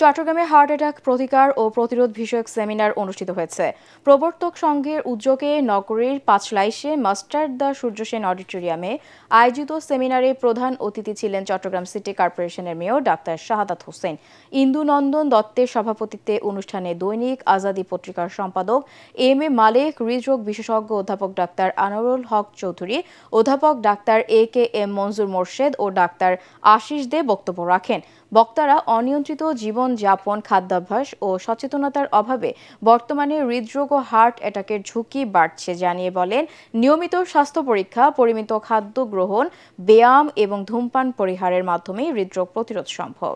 চট্টগ্রামে heart attack প্রতিকার ও প্রতিরোধ বিষয়ক সেমিনার অনুষ্ঠিত হয়েছে। প্রবর্তক সংঘের উদ্যোগে নগরীর পাঁচলাইশে মাস্টার দা সূর্য সেন অডিটোরিয়ামে আয়োজিত সেমিনারে প্রধান অতিথি ছিলেন চট্টগ্রাম সিটি কর্পোরেশনের মেয়র ডাক্তার শাহাদাত হোসেন। ইন্দুনন্দন দত্তের সভাপতিত্বে অনুষ্ঠানে দৈনিক আজাদী পত্রিকার সম্পাদক এম মালেক, হৃদরোগ বিশেষজ্ঞ অধ্যাপক ডাক্তার আনোয়ারুল হক চৌধুরী, অধ্যাপক ডাক্তার এম মনজুর মোর্শেদ ও ডাক্তার আশিস দে বক্তব্য রাখেন। বক্তারা অনিয়ন্ত্রিত জীবনযাপন, খাদ্যাভ্যাস ও সচেতনতার অভাবে বর্তমানে হৃদরোগ ও হার্ট অ্যাটাকের ঝুঁকি বাড়ছে জানিয়ে বলেন, নিয়মিত স্বাস্থ্য পরীক্ষা, পরিমিত খাদ্য গ্রহণ, ব্যায়াম এবং ধূমপান পরিহারের মাধ্যমে হৃদরোগ প্রতিরোধ সম্ভব।